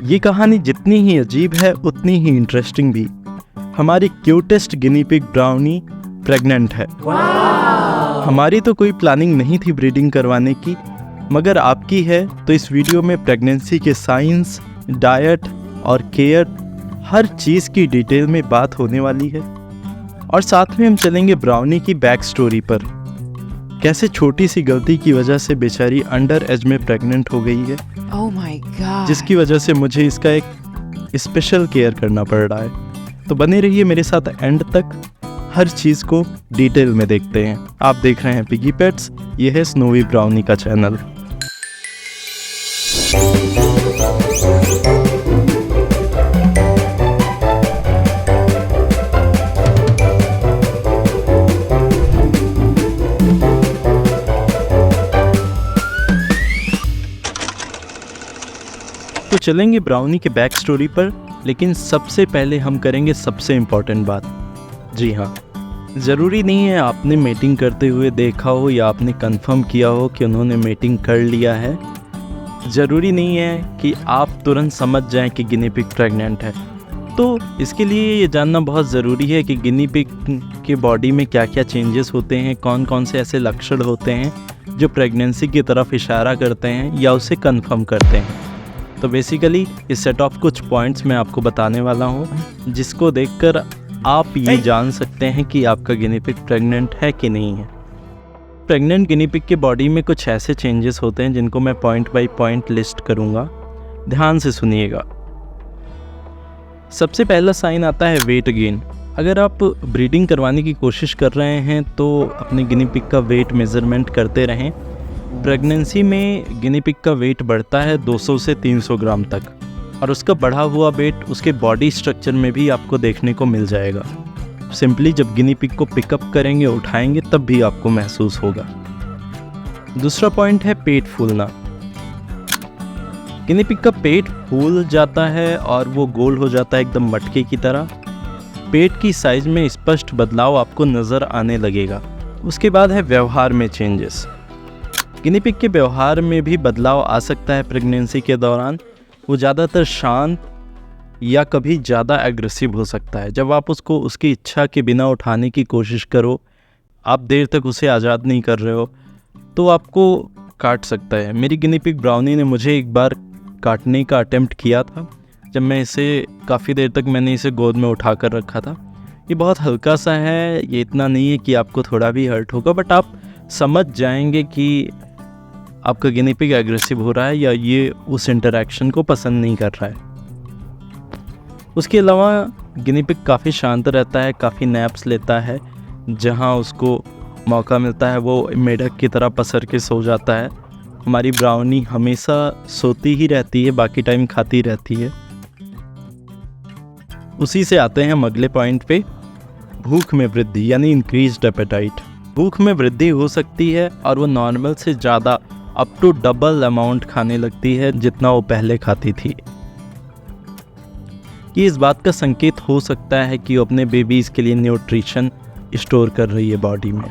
ये कहानी जितनी ही अजीब है उतनी ही इंटरेस्टिंग भी। हमारी cutest guinea pig brownie pregnant है। हमारी तो कोई प्लानिंग नहीं थी ब्रीडिंग करवाने की, मगर आपकी है तो इस वीडियो में प्रेगनेंसी के साइंस, डाइट और केयर हर चीज़ की डिटेल में बात होने वाली है। और साथ में हम चलेंगे ब्राउनी की बैक स्टोरी पर, कैसे छोटी सी गलती की वजह से बेचारी अंडर एज में प्रेग्नेंट हो गई है। Oh my God. जिसकी वजह से मुझे इसका एक स्पेशल केयर करना पड़ रहा है। तो बने रहिए मेरे साथ एंड तक, हर चीज़ को डिटेल में देखते हैं। आप देख रहे हैं पिगी पेट्स, ये है स्नोवी ब्राउनी का चैनल। तो चलेंगे ब्राउनी के बैक स्टोरी पर, लेकिन सबसे पहले हम करेंगे सबसे इम्पॉर्टेंट बात। जी हाँ, ज़रूरी नहीं है आपने मीटिंग करते हुए देखा हो या आपने कंफर्म किया हो कि उन्होंने मीटिंग कर लिया है। ज़रूरी नहीं है कि आप तुरंत समझ जाएं कि गिनी पिग प्रेग्नेंट है। तो इसके लिए ये जानना बहुत ज़रूरी है कि गिनी पिग के बॉडी में क्या क्या चेंजेस होते हैं, कौन कौन से ऐसे लक्षण होते हैं जो प्रेगनेंसी की तरफ इशारा करते हैं या उसे कंफर्म करते हैं। तो बेसिकली इस सेट ऑफ कुछ पॉइंट्स मैं आपको बताने वाला हूँ, जिसको देखकर आप ये जान सकते हैं कि आपका गिनी पिग प्रेग्नेंट है कि नहीं है। प्रेग्नेंट गिनी पिग के बॉडी में कुछ ऐसे चेंजेस होते हैं जिनको मैं पॉइंट बाय पॉइंट लिस्ट करूँगा, ध्यान से सुनिएगा। सबसे पहला साइन आता है वेट गेन। अगर आप ब्रीडिंग करवाने की कोशिश कर रहे हैं तो अपने गिनी पिग का वेट मेज़रमेंट करते रहें। प्रेगनेंसी में गिनी पिग का वेट बढ़ता है 200 से 300 ग्राम तक, और उसका बढ़ा हुआ वेट उसके बॉडी स्ट्रक्चर में भी आपको देखने को मिल जाएगा। सिंपली जब गिनी पिग को पिकअप करेंगे, उठाएंगे, तब भी आपको महसूस होगा। दूसरा पॉइंट है पेट फूलना। गिनी पिग का पेट फूल जाता है और वो गोल हो जाता है एकदम मटके की तरह। पेट की साइज में स्पष्ट बदलाव आपको नज़र आने लगेगा। उसके बाद है व्यवहार में चेंजेस। गिनी पिग के व्यवहार में भी बदलाव आ सकता है प्रेगनेंसी के दौरान। वो ज़्यादातर शांत या कभी ज़्यादा एग्रेसिव हो सकता है। जब आप उसको उसकी इच्छा के बिना उठाने की कोशिश करो, आप देर तक उसे आज़ाद नहीं कर रहे हो, तो आपको काट सकता है। मेरी गिनी पिग ब्राउनी ने मुझे एक बार काटने का अटेम्प्ट किया था, जब मैं इसे काफ़ी देर तक मैंने इसे गोद में उठा कर रखा था। ये बहुत हल्का सा है, ये इतना नहीं है कि आपको थोड़ा भी हर्ट होगा, बट आप समझ जाएंगे कि आपका गिनी पिग एग्रेसिव हो रहा है या ये उस इंटरेक्शन को पसंद नहीं कर रहा है। उसके अलावा गिनी पिग काफ़ी शांत रहता है, काफ़ी नैप्स लेता है। जहाँ उसको मौका मिलता है वो मेढक की तरह पसर के सो जाता है। हमारी ब्राउनी हमेशा सोती ही रहती है, बाकी टाइम खाती रहती है। उसी से आते हैं हम अगले पॉइंट पे, भूख में वृद्धि यानी इंक्रीज्ड एपेटाइट। भूख में वृद्धि हो सकती है और वो नॉर्मल से ज़्यादा अप टू डबल अमाउंट खाने लगती है जितना वो पहले खाती थी। ये इस बात का संकेत हो सकता है कि वो अपने बेबीज़ के लिए न्यूट्रिशन स्टोर कर रही है बॉडी में।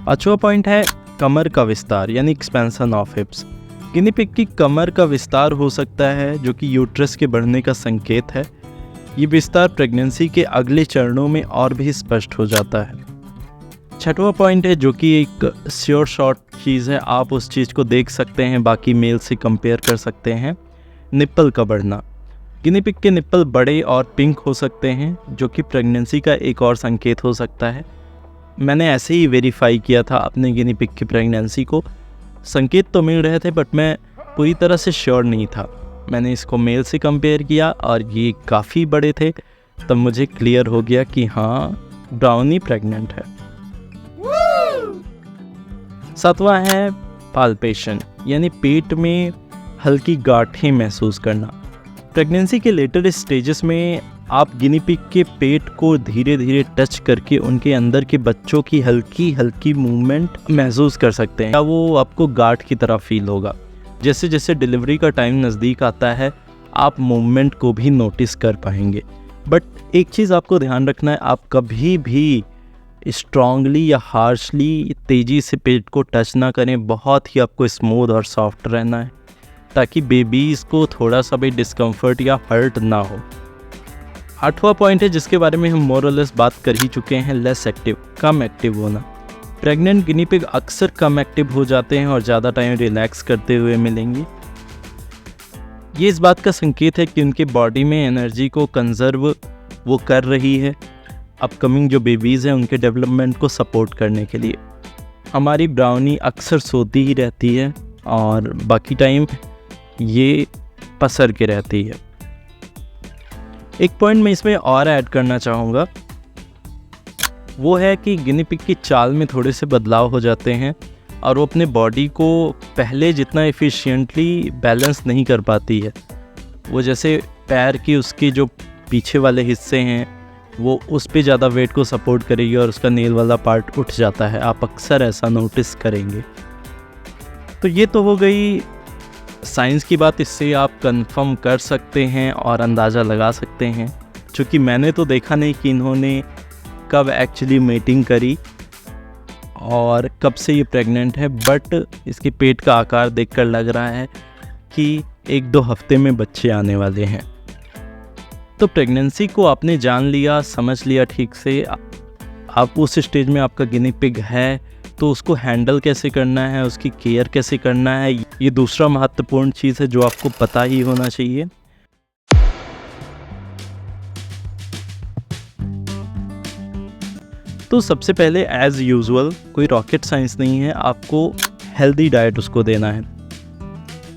पांचवा पॉइंट है कमर का विस्तार यानी एक्सपेंशन ऑफ हिप्स। गिनी पिग की कमर का विस्तार हो सकता है जो कि यूट्रस के बढ़ने का संकेत है। ये विस्तार प्रेगनेंसी के अगले चरणों में और भी स्पष्ट हो जाता है। छठवां पॉइंट है जो कि एक श्योर शॉट चीज़ है, आप उस चीज़ को देख सकते हैं, बाकी मेल से कंपेयर कर सकते हैं, निप्पल का बढ़ना। गिनी पिग के निप्पल बड़े और पिंक हो सकते हैं, जो कि प्रेगनेंसी का एक और संकेत हो सकता है। मैंने ऐसे ही वेरीफाई किया था अपने गिनी पिग की प्रेगनेंसी को। संकेत तो मिल रहे थे बट मैं पूरी तरह से श्योर नहीं था। मैंने इसको मेल से कंपेयर किया और ये काफ़ी बड़े थे, तब मुझे क्लियर हो गया कि हाँ, ब्राउनी प्रेग्नेंट है। सातवां है पाल्पेशन यानी पेट में हल्की गांठें महसूस करना। प्रेगनेंसी के लेटर स्टेजेस में आप गिनी पिग के पेट को धीरे धीरे टच करके उनके अंदर के बच्चों की हल्की हल्की मूवमेंट महसूस कर सकते हैं, या वो आपको गांठ की तरह फील होगा। जैसे जैसे डिलीवरी का टाइम नज़दीक आता है, आप मूवमेंट को भी नोटिस कर पाएंगे। बट एक चीज़ आपको ध्यान रखना है, आप कभी भी स्ट्रांगली या हार्शली तेज़ी से पेट को टच ना करें। बहुत ही आपको स्मूथ और सॉफ्ट रहना है। ताकि बेबीज़ को थोड़ा सा भी डिस्कम्फर्ट या हर्ट ना हो। 8वां पॉइंट है जिसके बारे में हम मोर और लेस बात कर ही चुके हैं, लेस एक्टिव, कम एक्टिव होना। प्रेग्नेंट गिनी पिग अक्सर कम एक्टिव हो जाते हैं और ज़्यादा टाइम रिलैक्स करते हुए मिलेंगे। ये इस बात का संकेत है कि उनके बॉडी में एनर्जी को कंजर्व वो कर रही है अपकमिंग जो बेबीज़ हैं उनके डेवलपमेंट को सपोर्ट करने के लिए। हमारी ब्राउनी अक्सर सोती ही रहती है और बाकी टाइम ये पसर के रहती है। एक पॉइंट मैं इसमें और ऐड करना चाहूँगा, वो है कि गिनी पिग की चाल में थोड़े से बदलाव हो जाते हैं और वो अपने बॉडी को पहले जितना एफिशिएंटली बैलेंस नहीं कर पाती है। वो जैसे पैर की उसके जो पीछे वाले हिस्से हैं वो उस पे ज़्यादा वेट को सपोर्ट करेगी और उसका नेल वाला पार्ट उठ जाता है। आप अक्सर ऐसा नोटिस करेंगे। तो ये तो हो गई साइंस की बात, इससे आप कंफर्म कर सकते हैं और अंदाज़ा लगा सकते हैं। क्योंकि मैंने तो देखा नहीं कि इन्होंने कब एक्चुअली मीटिंग करी और कब से ये प्रेग्नेंट है, बट इसके पेट का आकार देखकर लग रहा है कि 1-2 हफ्ते में बच्चे आने वाले हैं। तो प्रेगनेंसी को आपने जान लिया, समझ लिया ठीक से, आप उस स्टेज में आपका गिनी पिग है तो उसको हैंडल कैसे करना है, उसकी केयर कैसे करना है, ये दूसरा महत्वपूर्ण चीज़ है जो आपको पता ही होना चाहिए। तो सबसे पहले एज़ यूजुअल कोई रॉकेट साइंस नहीं है, आपको हेल्दी डाइट उसको देना है।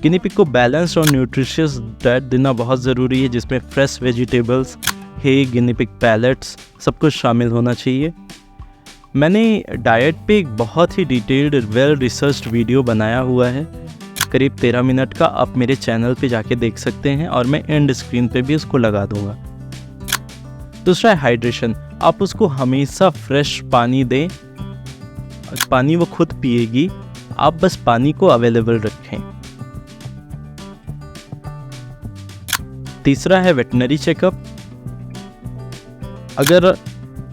गिनी पिग को बैलेंस्ड और न्यूट्रिशियस डाइट देना बहुत ज़रूरी है जिसमें फ्रेश वेजिटेबल्स, हे, गिनी पिग पैलेट्स सब कुछ शामिल होना चाहिए। मैंने डाइट पे एक बहुत ही डिटेल्ड वेल रिसर्च्ड वीडियो बनाया हुआ है, करीब 13 मिनट का, आप मेरे चैनल पे जाके देख सकते हैं और मैं एंड स्क्रीन पे भी उसको लगा दूंगा। दूसरा है हाइड्रेशन, आप उसको हमेशा फ्रेश पानी दें, पानी वो खुद पिएगी, आप बस पानी को अवेलेबल रखें। तीसरा है वेटनरी चेकअप। अगर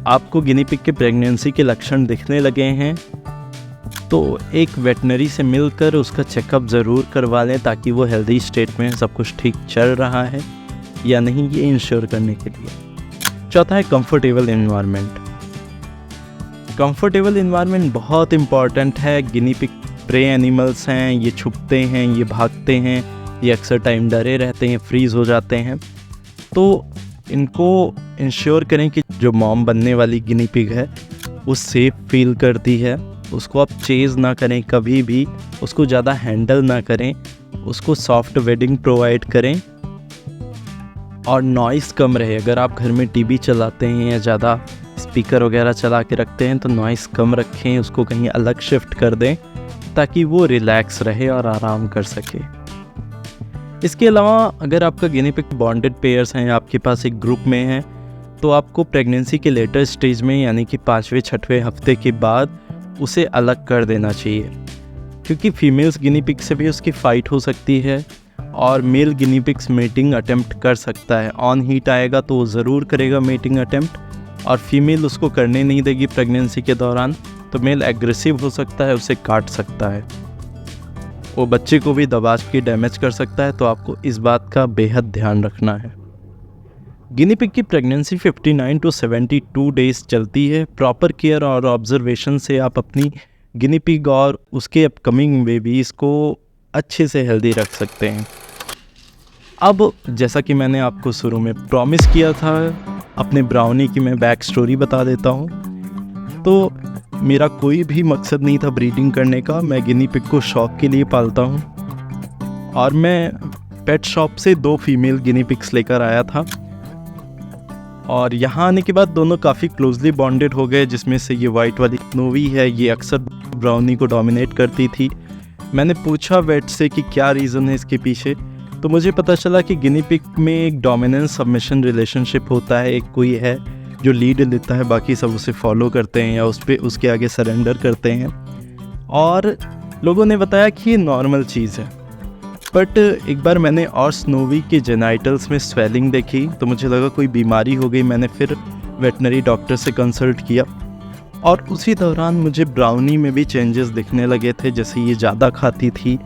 आपको गिनी पिग के प्रेगनेंसी के लक्षण दिखने लगे हैं तो एक वेटनरी से मिलकर उसका चेकअप ज़रूर करवा लें ताकि वो हेल्दी स्टेट में सब कुछ ठीक चल रहा है या नहीं, ये इंश्योर करने के लिए। चौथा है कंफर्टेबल एनवायरनमेंट। कंफर्टेबल एनवायरनमेंट बहुत इम्पॉर्टेंट है। गिनी पिग प्रे एनिमल्स हैं, ये छुपते हैं, ये भागते हैं, ये अक्सर टाइम डरे रहते हैं, फ्रीज़ हो जाते हैं। तो इनको इंश्योर करें कि जो मॉम बनने वाली गिनी पिग है वो सेफ़ फील करती है। उसको आप चेज़ ना करें कभी भी, उसको ज़्यादा हैंडल ना करें, उसको सॉफ्ट बेडिंग प्रोवाइड करें और नॉइज़ कम रहे। अगर आप घर में टीवी चलाते हैं या ज़्यादा स्पीकर वगैरह चला के रखते हैं तो नॉइज़ कम रखें, उसको कहीं अलग शिफ्ट कर दें ताकि वो रिलैक्स रहे और आराम कर सके। इसके अलावा अगर आपका गिनी पिग बॉन्डेड पेयर्स हैं या आपके पास एक ग्रुप में है तो आपको प्रेगनेंसी के लेटर स्टेज में यानी कि 5वें-6वें हफ्ते के बाद उसे अलग कर देना चाहिए, क्योंकि फीमेल्स गिनी पिग से भी उसकी फ़ाइट हो सकती है और male guinea pigs mating attempt कर सकता है। ऑन हीट आएगा तो वो ज़रूर करेगा मेटिंग अटेम्प्ट और फीमेल उसको करने नहीं देगी प्रेगनेंसी के दौरान, तो मेल एग्रेसिव हो सकता है, उसे काट सकता है, वो बच्चे को भी दबा के डैमेज कर सकता है। तो आपको इस बात का बेहद ध्यान रखना है। गिनी पिग की प्रेगनेंसी 59 to 72 डेज़ चलती है। प्रॉपर केयर और ऑब्जर्वेशन से आप अपनी गिनी पिग और उसके अपकमिंग बेबीज़ को अच्छे से हेल्दी रख सकते हैं। अब जैसा कि मैंने आपको शुरू में प्रॉमिस किया था, अपने ब्राउनी की मैं बैक स्टोरी बता देता हूँ। तो मेरा कोई भी मकसद नहीं था ब्रीडिंग करने का, मैं गिनी पिग को शौक के लिए पालता हूँ और मैं पेट शॉप से 2 फीमेल गिनी पिग्स लेकर आया था और यहाँ आने के बाद दोनों काफ़ी क्लोजली बॉन्डेड हो गए, जिसमें से ये वाइट वाली स्नोवी है, ये अक्सर ब्राउनी को डोमिनेट करती थी। मैंने पूछा वेट से कि क्या रीज़न है इसके पीछे, तो मुझे पता चला कि गिनी पिग में एक डोमिनेंस सबमिशन रिलेशनशिप होता है। एक कोई है जो लीड लेता है, बाकी सब उसे फॉलो करते हैं या उसके आगे सरेंडर करते हैं। और लोगों ने बताया कि ये नॉर्मल चीज़ है, बट एक बार मैंने और स्नोवी के जेनाइटल्स में स्वेलिंग देखी तो मुझे लगा कोई बीमारी हो गई। मैंने फिर वेटनरी डॉक्टर से कंसल्ट किया और उसी दौरान मुझे ब्राउनी में भी चेंजेस दिखने लगे थे, जैसे ये ज़्यादा खाती थी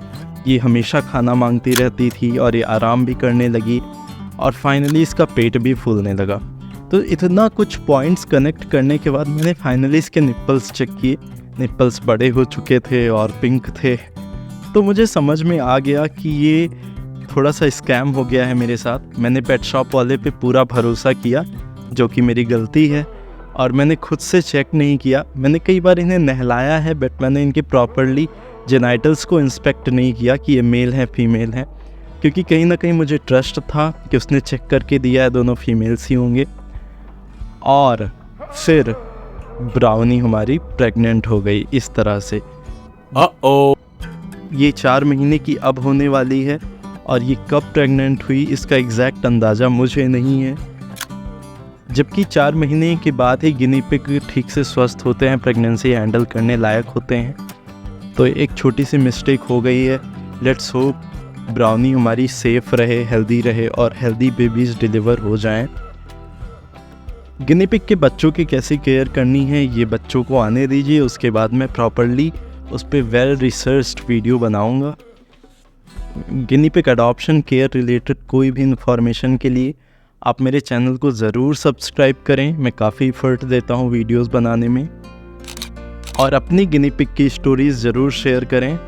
ये हमेशा खाना मांगती रहती थी और ये आराम भी करने लगी और फाइनली इसका पेट भी फूलने लगा। तो इतना कुछ पॉइंट्स कनेक्ट करने के बाद मैंने फाइनली इसके निप्पल्स चेक किए। निप्पल्स बड़े हो चुके थे और पिंक थे। तो मुझे समझ में आ गया कि ये थोड़ा सा स्कैम हो गया है मेरे साथ। मैंने पेट शॉप वाले पे पूरा भरोसा किया, जो कि मेरी गलती है, और मैंने खुद से चेक नहीं किया। मैंने कई बार इन्हें नहलाया है, बट मैंने इनके प्रॉपरली जेनाइटल्स को इंस्पेक्ट नहीं किया कि ये मेल है फीमेल है, क्योंकि कहीं ना कहीं मुझे ट्रस्ट था कि उसने चेक करके दिया है दोनों फीमेल्स ही होंगे। और फिर ब्राउनी हमारी प्रेग्नेंट हो गई इस तरह से। ये 4 महीने की अब होने वाली है और ये कब प्रेग्नेंट हुई इसका एग्जैक्ट अंदाज़ा मुझे नहीं है। जबकि 4 महीने के बाद ही गिनी पिग ठीक से स्वस्थ होते हैं, प्रेगनेंसी हैंडल करने लायक होते हैं। तो एक छोटी सी मिस्टेक हो गई है। लेट्स होप ब्राउनी हमारी सेफ़ रहे, हेल्दी रहे और हेल्दी बेबीज़ डिलीवर हो जाएं। गिनी पिग के बच्चों की कैसी केयर करनी है ये बच्चों को आने दीजिए, उसके बाद मैं प्रॉपरली उस पर वेल रिसर्च्ड वीडियो बनाऊंगा। Guinea pig adoption care related कोई भी इन्फॉर्मेशन के लिए आप मेरे चैनल को ज़रूर सब्सक्राइब करें। मैं काफ़ी एफर्ट देता हूँ वीडियोस बनाने में, और अपनी गिनी पिग की स्टोरीज़ ज़रूर शेयर करें।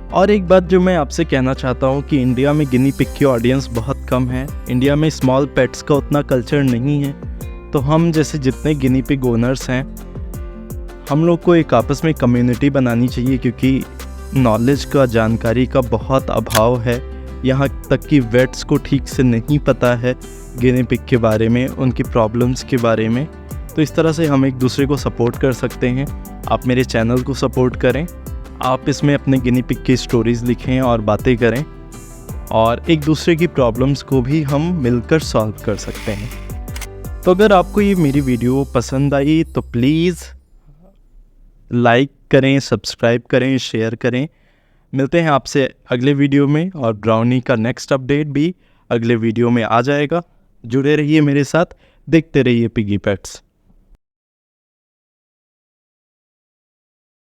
और एक बात जो मैं आपसे कहना चाहता हूँ कि इंडिया में गिनी पिग की ऑडियंस बहुत कम है। इंडिया में स्मॉल पेट्स का उतना कल्चर नहीं है। तो हम जैसे जितने गिनी पिग ओनर्स हैं, हम लोग को एक आपस में कम्युनिटी बनानी चाहिए, क्योंकि नॉलेज का, जानकारी का बहुत अभाव है। यहाँ तक कि वेट्स को ठीक से नहीं पता है गिनी पिग के बारे में, उनकी प्रॉब्लम्स के बारे में। तो इस तरह से हम एक दूसरे को सपोर्ट कर सकते हैं। आप मेरे चैनल को सपोर्ट करें, आप इसमें अपने गिनी पिग की स्टोरीज़ लिखें और बातें करें, और एक दूसरे की प्रॉब्लम्स को भी हम मिलकर सॉल्व कर सकते हैं। तो अगर आपको ये मेरी वीडियो पसंद आई तो प्लीज़ लाइक करें, सब्सक्राइब करें, शेयर करें। मिलते हैं आपसे अगले वीडियो में, और ब्राउनी का नेक्स्ट अपडेट भी अगले वीडियो में आ जाएगा। जुड़े रहिए मेरे साथ, देखते रहिए पिगी पेट्स।